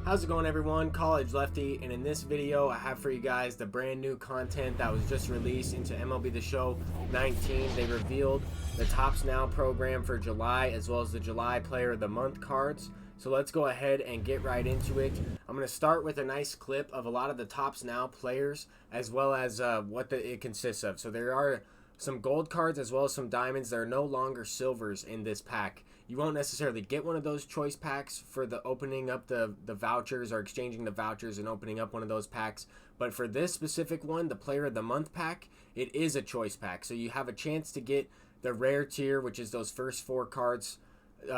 How's it going, everyone? College Lefty, and in this video I have for you guys the brand new content that was just released into MLB The Show 19. They revealed the Tops Now program for July, as well as the July Player of the Month cards. So let's go ahead and get right into it. I'm going to start with a nice clip of a lot of the Tops Now players, as well as what it consists of. So there are some gold cards as well as some diamonds. There are no longer silvers in this pack. You won't necessarily get one of those choice packs for the opening up the vouchers or exchanging the vouchers and opening up one of those packs. But for this specific one, the Player of the Month pack, it is a choice pack. So you have a chance to get the rare tier, which is those first 4 cards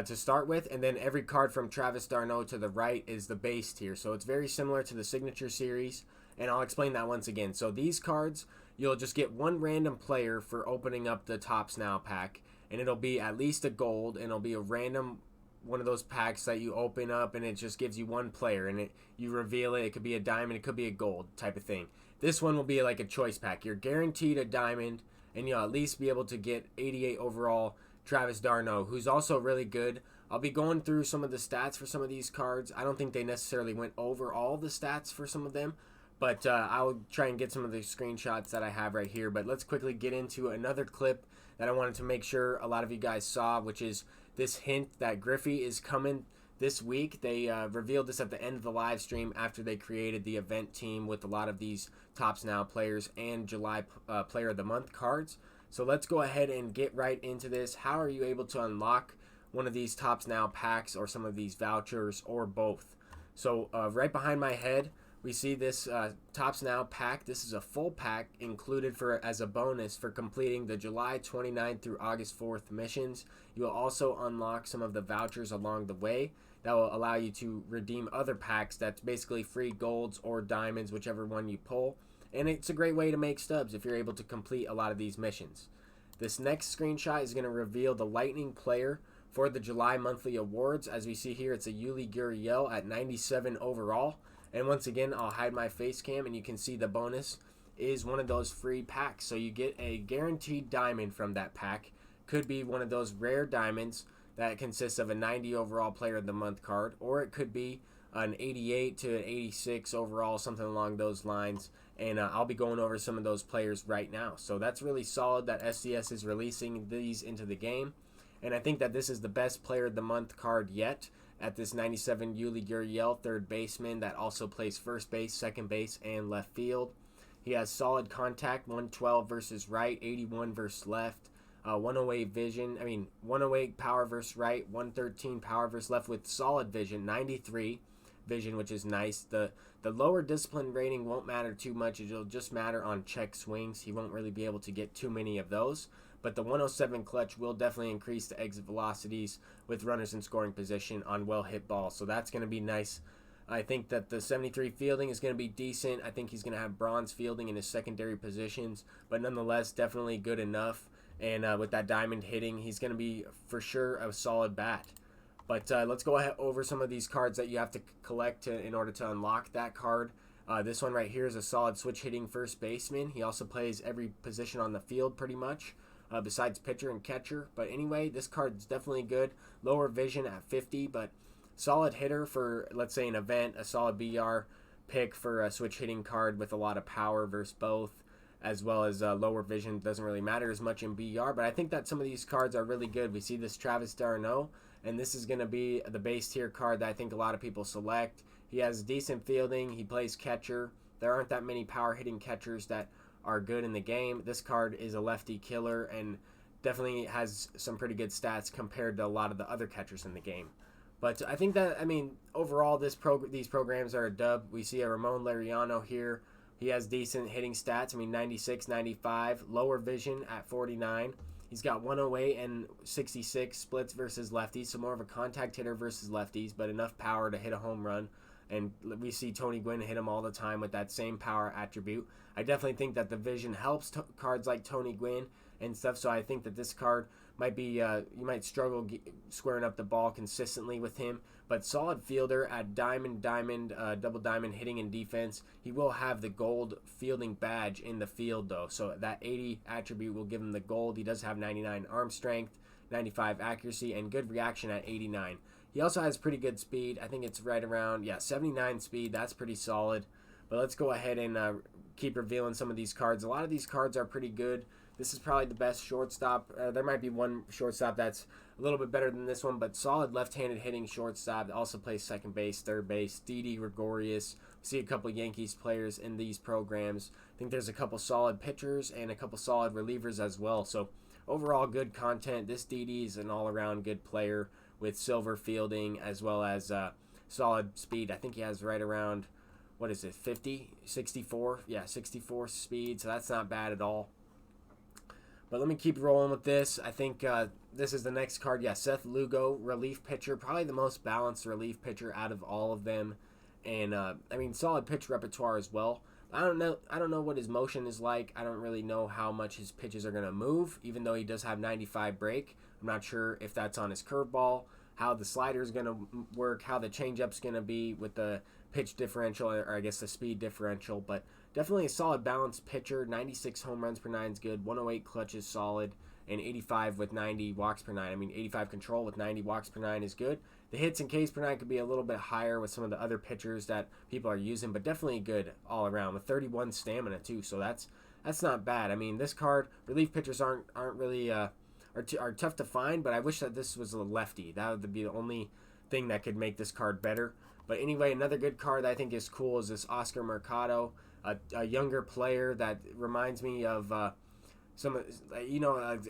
to start with, and then every card from Travis d'Arnaud to the right is the base tier. So it's very similar to the Signature Series, and I'll explain that once again. So these cards, you'll just get one random player for opening up the Tops Now pack, and it'll be at least a gold, and it'll be a random one of those packs that you open up, and it just gives you one player, and you reveal it. It could be a diamond, it could be a gold type of thing. This one will be like a choice pack. You're guaranteed a diamond, and you'll at least be able to get 88 overall Travis d'Arnaud, who's also really good. I'll be going through some of the stats for some of these cards. I don't think they necessarily went over all the stats for some of them, but I'll try and get some of the screenshots that I have right here. But let's quickly get into another clip that I wanted to make sure a lot of you guys saw, which is this hint that Griffey is coming this week. They revealed this at the end of the live stream after they created the event team with a lot of these Tops Now players and July Player of the Month cards. So let's go ahead and get right into this. How are you able to unlock one of these Tops Now packs or some of these vouchers or both? So right behind my head, we see this Tops Now pack. This is a full pack included as a bonus for completing the July 29th through August 4th missions. You will also unlock some of the vouchers along the way that will allow you to redeem other packs. That's basically free golds or diamonds, whichever one you pull. And it's a great way to make stubs if you're able to complete a lot of these missions. This next screenshot is going to reveal the Lightning player for the July monthly awards. As we see here, it's a Yuli Gurriel at 97 overall. And once again, I'll hide my face cam and you can see the bonus is one of those free packs. So you get a guaranteed diamond from that pack. Could be one of those rare diamonds that consists of a 90 overall Player of the Month card, or it could be an 88 to an 86 overall, something along those lines. And I'll be going over some of those players right now. So that's really solid that SDS is releasing these into the game. And I think that this is the best Player of the Month card yet at this 97 Yuli Gurriel, third baseman that also plays first base, second base, and left field. He has solid contact, 112 versus right, 81 versus left, 108 vision. 108 power versus right, 113 power versus left with solid vision, 93 vision, which is nice. The lower discipline rating won't matter too much. It'll just matter on check swings. He won't really be able to get too many of those. But the 107 clutch will definitely increase the exit velocities with runners in scoring position on well-hit balls. So that's going to be nice. I think that the 73 fielding is going to be decent. I think he's going to have bronze fielding in his secondary positions. But nonetheless, definitely good enough. And with that diamond hitting, he's going to be for sure a solid bat. But let's go ahead over some of these cards that you have to collect in order to unlock that card. This one right here is a solid switch hitting first baseman. He also plays every position on the field pretty much, besides pitcher and catcher. But anyway, this card is definitely good. Lower vision at 50, but solid hitter for, let's say, an event. A solid BR pick for a switch hitting card with a lot of power versus both, as well as lower vision. Doesn't really matter as much in BR, but I think that some of these cards are really good. We see this Travis d'Arnaud, and this is going to be the base tier card that I think a lot of people select. He has decent fielding. He plays catcher. There aren't that many power hitting catchers that are good in the game. This card is a lefty killer and definitely has some pretty good stats compared to a lot of the other catchers in the game. But I think that, overall, these programs are a dub. We see a Ramon Liriano here. He has decent hitting stats. 96, 95. Lower vision at 49. He's got 108 and 66 splits versus lefties, so more of a contact hitter versus lefties, but enough power to hit a home run. And we see Tony Gwynn hit him all the time with that same power attribute. I definitely think that the vision helps cards like Tony Gwynn and stuff, so I think that this card might be, you might struggle squaring up the ball consistently with him, but solid fielder at diamond, double diamond hitting and defense. He will have the gold fielding badge in the field though, so that 80 attribute will give him the gold. He does have 99 arm strength, 95 accuracy, and good reaction at 89. He also has pretty good speed. I think it's right around, yeah, 79 speed. That's pretty solid. But let's go ahead and keep revealing some of these cards. A lot of these cards are pretty good. This is probably the best shortstop. There might be one shortstop that's a little bit better than this one, but solid left-handed hitting shortstop. Also plays second base, third base. Didi Gregorius. We see a couple Yankees players in these programs. I think there's a couple solid pitchers and a couple solid relievers as well. So overall, good content. This Didi is an all-around good player with silver fielding as well as solid speed. I think he has right around, what is it, 50, 64? Yeah, 64 speed, so that's not bad at all. But let me keep rolling with this. I think this is the next card. Yeah, Seth Lugo, relief pitcher. Probably the most balanced relief pitcher out of all of them. And, I mean, solid pitch repertoire as well. I don't know what his motion is like. I don't really know how much his pitches are going to move, even though he does have 95 break. I'm not sure if that's on his curveball, how the slider is going to work, how the changeup's going to be with the pitch differential, or I guess the speed differential. But definitely a solid balanced pitcher. 96 home runs per nine is good. 108 clutch is solid. And 85 with 90 walks per nine. I mean, 85 control with 90 walks per nine is good. The hits and Ks per nine could be a little bit higher with some of the other pitchers that people are using, but definitely good all around with 31 stamina too. So that's not bad. I mean, this card, relief pitchers aren't really are tough to find, but I wish that this was a lefty. That would be the only thing that could make this card better. But anyway, another good card that I think is cool is this Oscar Mercado, a younger player that reminds me of a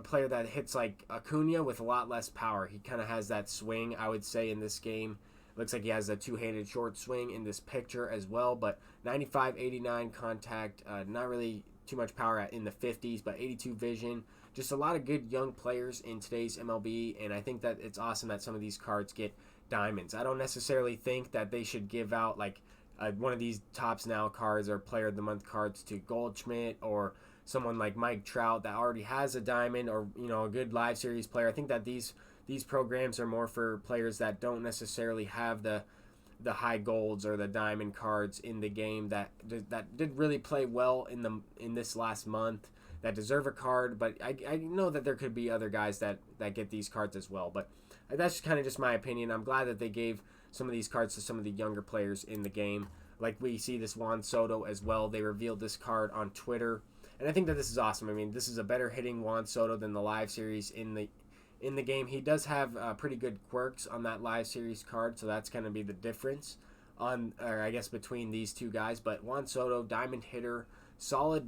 player that hits like Acuna with a lot less power. He kind of has that swing, I would say, in this game. Looks like he has a two-handed short swing in this picture as well, but 95, 89 contact, not really too much power in the 50s, but 82 vision. Just a lot of good young players in today's MLB, and I think that it's awesome that some of these cards get diamonds. I don't necessarily think that they should give out like one of these Tops Now cards or Player of the Month cards to Goldschmidt or someone like Mike Trout that already has a diamond, or a good live series player. I think that these programs are more for players that don't necessarily have the high golds or the diamond cards in the game that did really play well in this last month, that deserve a card. But I know that there could be other guys that get these cards as well. But that's kind of just my opinion. I'm glad that they gave some of these cards to some of the younger players in the game. Like we see this Juan Soto as well. They revealed this card on Twitter. And I think that this is awesome. I mean, this is a better hitting Juan Soto than the live series in the game. He does have pretty good quirks on that live series card, so that's going to be the difference between these two guys. But Juan Soto, diamond hitter, solid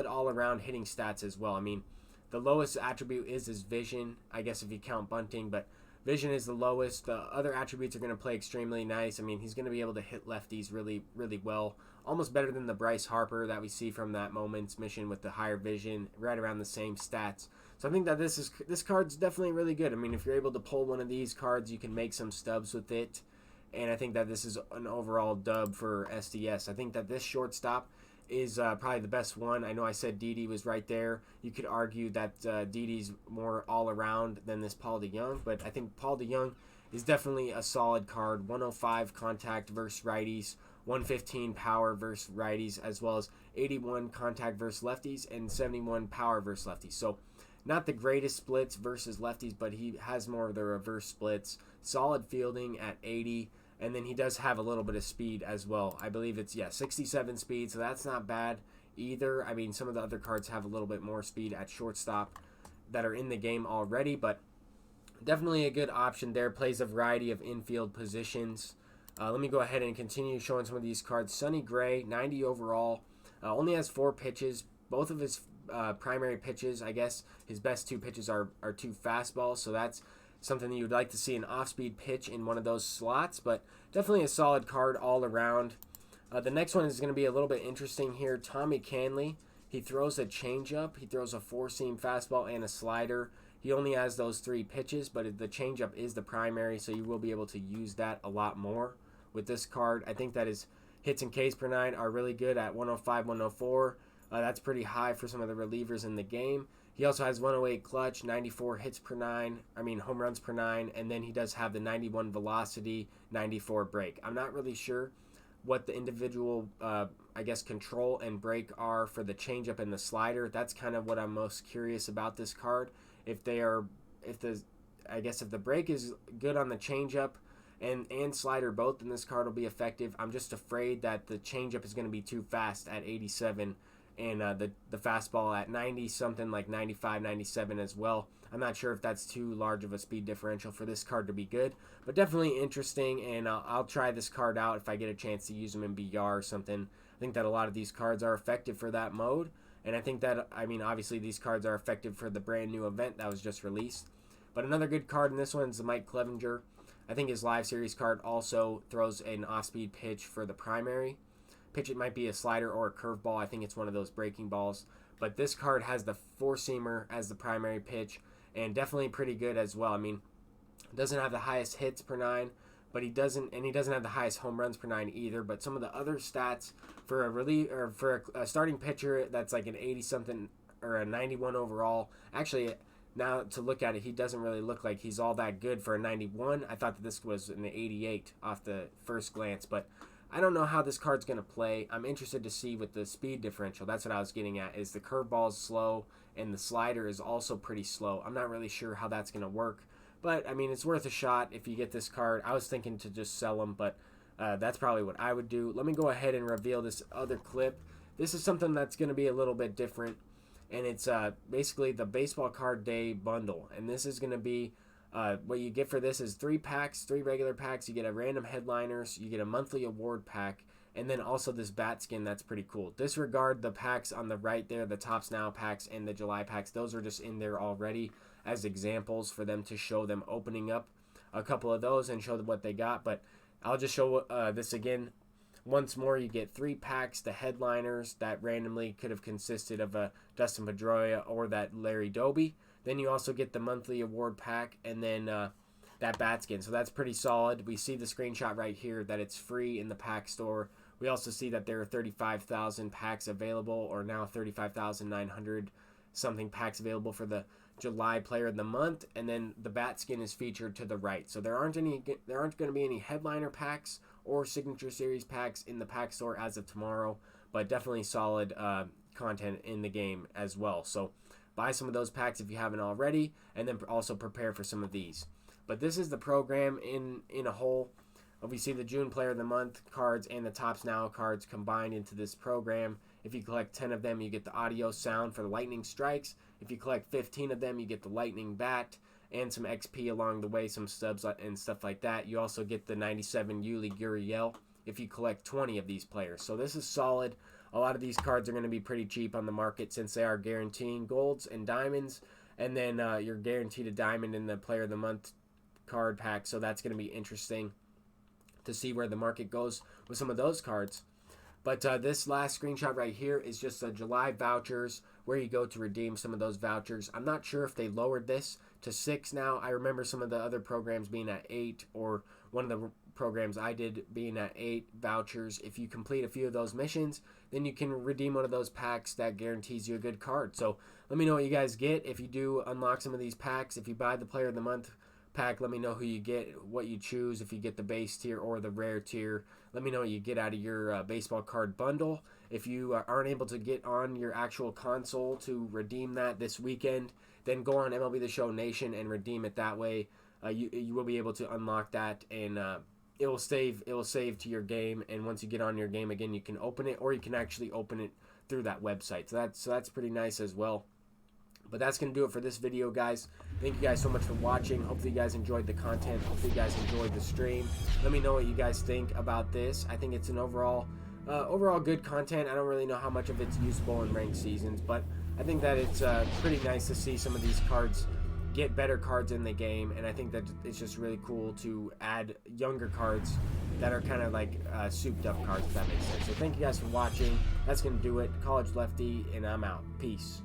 all-around hitting stats as well. I mean, the lowest attribute is his vision, I guess if you count bunting, but vision is the lowest. The other attributes are going to play extremely nice. I mean, he's going to be able to hit lefties really, really well. Almost better than the Bryce Harper that we see from that Moments mission with the higher vision, right around the same stats. So I think that this card's definitely really good. I mean, if you're able to pull one of these cards, you can make some stubs with it. And I think that this is an overall dub for SDS. I think that this shortstop is probably the best one. I know I said Didi was right there. You could argue that Didi's more all-around than this Paul DeJong, but I think Paul DeJong is definitely a solid card. 105 contact versus righties, 115 power versus righties, as well as 81 contact versus lefties and 71 power versus lefties. So not the greatest splits versus lefties, but he has more of the reverse splits. Solid fielding at 80, and then he does have a little bit of speed as well. I believe it's 67 speed, so that's not bad either. I mean, some of the other cards have a little bit more speed at shortstop that are in the game already, but definitely a good option there. Plays a variety of infield positions. Let me go ahead and continue showing some of these cards. Sonny Gray, 90 overall. Only has 4 pitches. Both of his primary pitches, I guess, his best 2 pitches are 2 fastballs. So that's something that you would like to see, an off-speed pitch in one of those slots. But definitely a solid card all around. The next one is going to be a little bit interesting here. Tommy Kenley. He throws a changeup. He throws a 4-seam fastball and a slider. He only has those 3 pitches, but the changeup is the primary, so you will be able to use that a lot more with this card. I think that his hits and Ks per 9 are really good at 105, 104. That's pretty high for some of the relievers in the game. He also has 108 clutch, 94 home runs per 9, and then he does have the 91 velocity, 94 break. I'm not really sure what the individual, control and break are for the changeup and the slider. That's kind of what I'm most curious about this card. If the break is good on the changeup, and slider both in this card will be effective. I'm just afraid that the changeup is going to be too fast at 87, and the fastball at 90 something, like 95, 97 as well. I'm not sure if that's too large of a speed differential for this card to be good, but definitely interesting, and I'll try this card out if I get a chance to use them in BR or something. I think that a lot of these cards are effective for that mode, and I think that, I mean, obviously these cards are effective for the brand new event that was just released. But another good card in this one is the Mike Clevenger. I think his live series card also throws an off-speed pitch for the primary pitch. It might be a slider or a curveball. I think it's one of those breaking balls. But this card has the four-seamer as the primary pitch, and definitely pretty good as well. I mean, doesn't have the highest hits per 9, but he doesn't have the highest home runs per 9 either. But some of the other stats for a starting pitcher that's like an 80-something or a 91 overall, actually, now to look at it, he doesn't really look like he's all that good for a 91. I thought that this was an 88 off the first glance, but I don't know how this card's going to play. I'm interested to see with the speed differential. That's what I was getting at, is the curveball's slow and the slider is also pretty slow. I'm not really sure how that's going to work, but I mean, it's worth a shot if you get this card. I was thinking to just sell them, but that's probably what I would do. Let me go ahead and reveal this other clip. This is something that's going to be a little bit different, and it's basically the baseball card day bundle. And this is going to be what you get for this is 3 packs, 3 regular packs. You get a random headliners, you get a monthly award pack, and then also this bat skin. That's pretty cool. Disregard the packs on the right there, the Tops Now packs and the July packs. Those are just in there already as examples for them to show them opening up a couple of those and show them what they got. But I'll just show this again. Once more, you get 3 packs, the headliners that randomly could have consisted of a Dustin Pedroia or that Larry Doby. Then you also get the monthly award pack, and then that bat skin. So that's pretty solid. We see the screenshot right here that it's free in the pack store. We also see that there are 35,000 packs available, or now 35,900 something packs available for the July Player of the Month, and then the bat skin is featured to the right. So there aren't going to be any headliner packs or signature series packs in the pack store as of tomorrow, but definitely solid content in the game as well. So buy some of those packs if you haven't already, and then also prepare for some of these. But this is the program in a whole. We see the June Player of the Month cards and the Tops Now cards combined into this program. If you collect 10 of them, you get the audio sound for the lightning strikes. If you collect 15 of them, you get the lightning bat and some XP along the way, some stubs and stuff like that. You also get the 97 Yuli Gurriel if you collect 20 of these players. So this is solid. A lot of these cards are going to be pretty cheap on the market since they are guaranteeing golds and diamonds. And then you're guaranteed a diamond in the Player of the Month card pack. So that's going to be interesting to see where the market goes with some of those cards. But this last screenshot right here is just a July vouchers where you go to redeem some of those vouchers. I'm not sure if they lowered this to 6 now. I remember some of the other programs being at 8, or one of the programs I did being at 8 vouchers. If you complete a few of those missions, then you can redeem one of those packs that guarantees you a good card. So let me know what you guys get if you do unlock some of these packs. If you buy the Player of the Month pack, let me know who you get, what you choose, if you get the base tier or the rare tier. Let me know what you get out of your baseball card bundle. If you aren't able to get on your actual console to redeem that this weekend, then go on MLB The Show Nation and redeem it that way. You will be able to unlock that, and it will save to your game. And once you get on your game again, you can open it, or you can actually open it through that website. So that's pretty nice as well. But that's going to do it for this video, guys. Thank you guys so much for watching. Hopefully you guys enjoyed the content. Hopefully you guys enjoyed the stream. Let me know what you guys think about this. I think it's an overall good content. I don't really know how much of it's usable in ranked seasons, but I think that it's pretty nice to see some of these cards get better cards in the game, and I think that it's just really cool to add younger cards that are kind of like souped up cards, if that makes sense. So thank you guys for watching. That's going to do it. College Lefty, and I'm out. Peace.